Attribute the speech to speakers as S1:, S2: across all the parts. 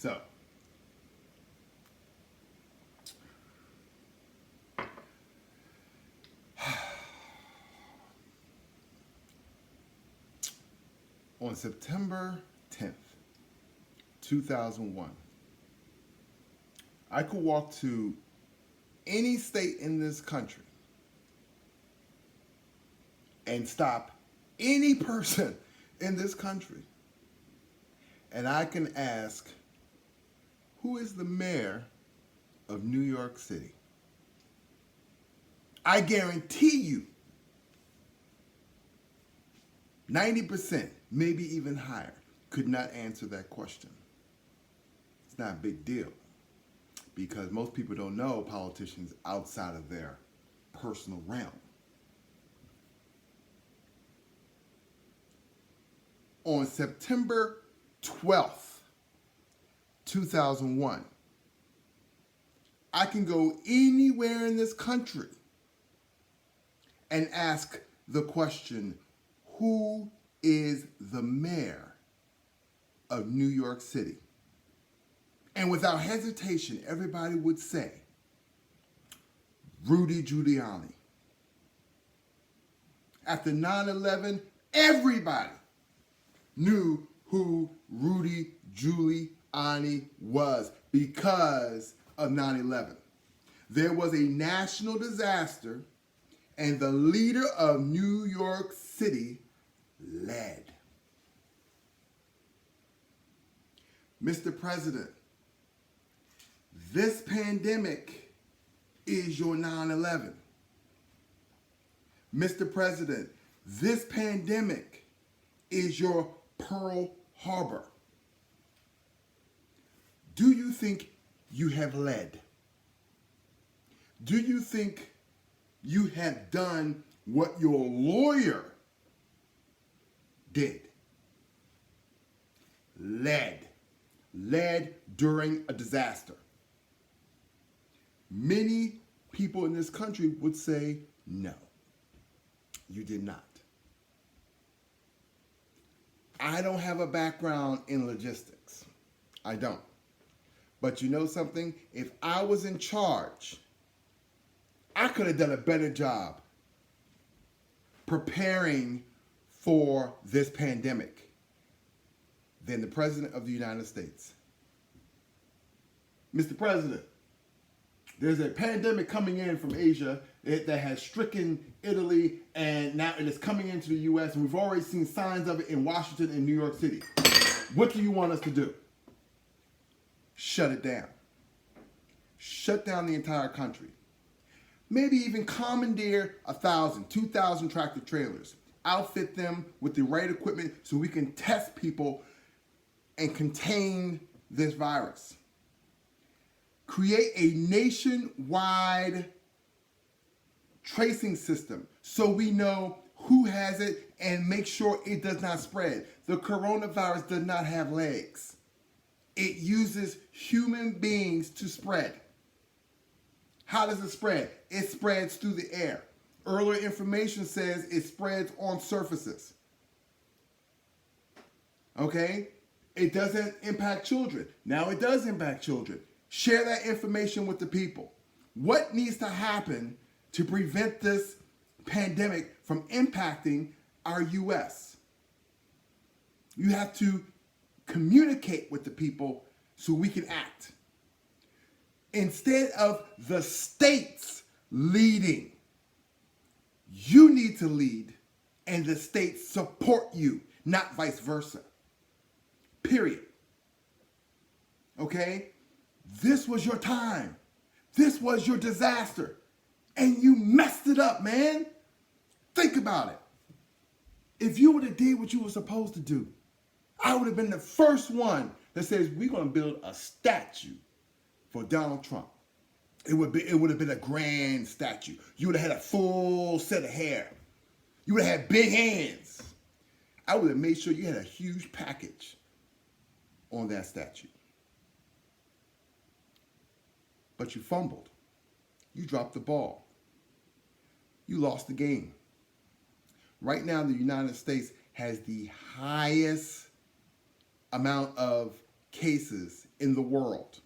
S1: So, on September 10th, 2001, I could walk to any state in this country and stop any person in this country, and I can ask, who is the mayor of New York City? I guarantee you 90%, maybe even higher, could not answer that question. It's not a big deal because most people don't know politicians outside of their personal realm. On September 12th, 2001, I can go anywhere in this country and ask the question, who is the mayor of New York City? And without hesitation, everybody would say, Rudy Giuliani. After 9/11, everybody knew who Rudy Giuliani was because of 9/11. There was a national disaster, and the leader of New York City led. Mr. President, this pandemic is your 9/11. Mr. President, this pandemic is your Pearl Harbor. Do you think you have led? Do you think you have done what your lawyer did? Led during a disaster. Many people in this country would say, no, you did not. I don't have a background in logistics. I don't. But you know something? If I was in charge, I could have done a better job preparing for this pandemic than the President of the United States. Mr. President, there's a pandemic coming in from Asia that has stricken Italy, and now it is coming into the U.S., and we've already seen signs of it in Washington and New York City. What do you want us to do? Shut it down. Shut down the entire country. Maybe even commandeer 1,000, 2,000 tractor trailers. Outfit them with the right equipment so we can test people and contain this virus. Create a nationwide tracing system so we know who has it and make sure it does not spread. The coronavirus does not have legs. It uses human beings to spread. How does it spread? It spreads through the air. Earlier information says it spreads on surfaces. Okay? It doesn't impact children. Now it does impact children. Share that information with the people. What needs to happen to prevent this pandemic from impacting our U.S.? You have to communicate with the people so we can act. Instead of the states leading, you need to lead and the states support you, not vice versa. Period. Okay? This was your time. This was your disaster. And you messed it up, man. Think about it. If you would have did what you were supposed to do, I would have been the first one that says we're going to build a statue for Donald Trump. It would have been a grand statue. You would have had a full set of hair. You would have had big hands. I would have made sure you had a huge package on that statue. But you fumbled. You dropped the ball. You lost the game. Right now, the United States has the highest amount of cases in the world.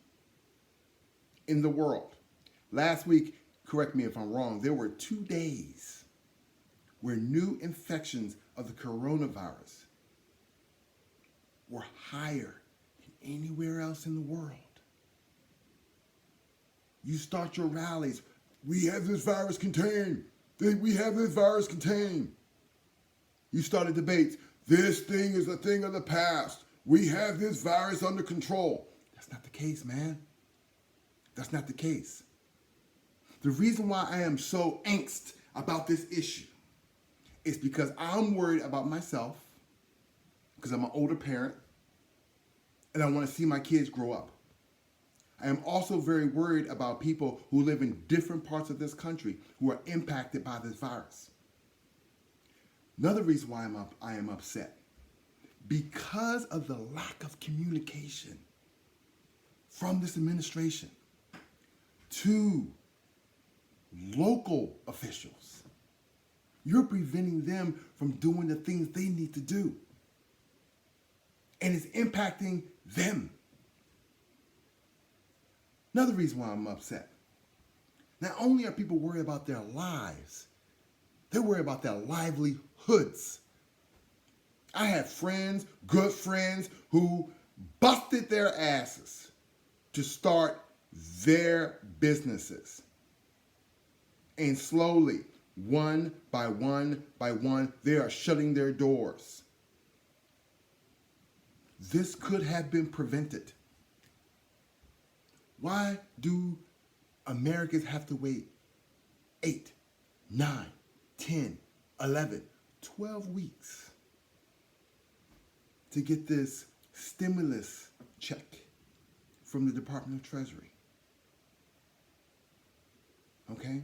S1: In the world. Last week, correct me if I'm wrong, there were 2 days where new infections of the coronavirus were higher than anywhere else in the world. You start your rallies. We have this virus contained. We have this virus contained. You started debates. This thing is a thing of the past. We have this virus under control. That's not the case, man. That's not the case. The reason why I am so angst about this issue is because I'm worried about myself, because I'm an older parent, and I want to see my kids grow up. I am also very worried about people who live in different parts of this country who are impacted by this virus. Another reason why I am upset, because of the lack of communication from this administration to local officials. You're preventing them from doing the things they need to do. And it's impacting them. Another reason why I'm upset. Not only are people worried about their lives, they're worried about their livelihoods. I have friends, good friends, who busted their asses to start their businesses. And slowly, one by one by one, they are shutting their doors. This could have been prevented. Why do Americans have to wait 8, 9, 10, 11, 12 weeks to get this stimulus check from the Department of Treasury? Okay?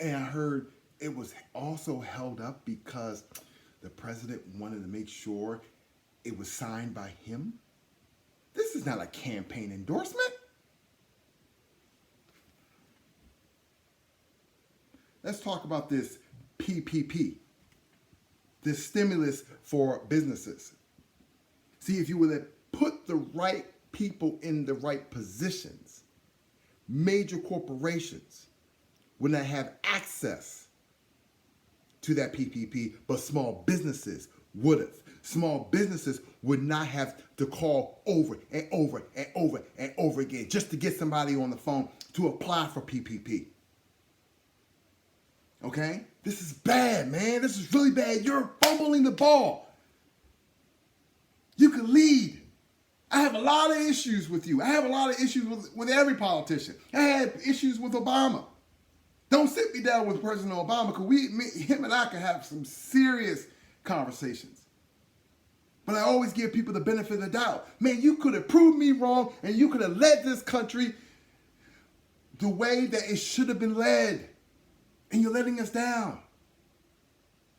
S1: And I heard it was also held up because the president wanted to make sure it was signed by him. This is not a campaign endorsement. Let's talk about this PPP, this stimulus for businesses. See, if you were to put the right people in the right positions, major corporations would not have access to that PPP, but small businesses would have. Small businesses would not have to call over and over and over and over again just to get somebody on the phone to apply for PPP. Okay? This is bad, man. This is really bad. You're fumbling the ball. You can lead. I have a lot of issues with you. I have a lot of issues with every politician. I had issues with Obama. Don't sit me down with President Obama, because him and I can have some serious conversations. But I always give people the benefit of the doubt. Man, you could have proved me wrong, and you could have led this country the way that it should have been led. And you're letting us down.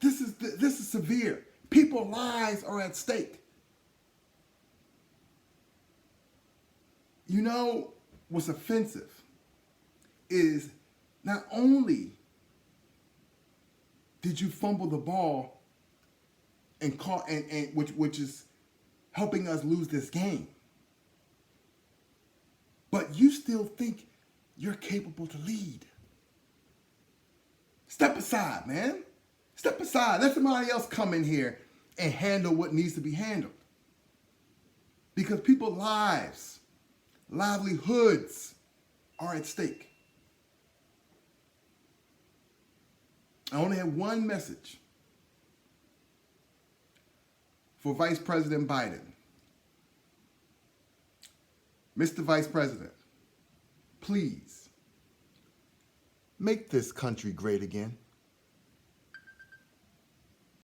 S1: This is severe. People's lives are at stake. You know what's offensive is not only did you fumble the ball and which is helping us lose this game, but you still think you're capable to lead. Step aside, man. Step aside. Let somebody else come in here and handle what needs to be handled. Because people's lives, livelihoods are at stake. I only have one message for Vice President Biden. Mr. Vice President, please make this country great again.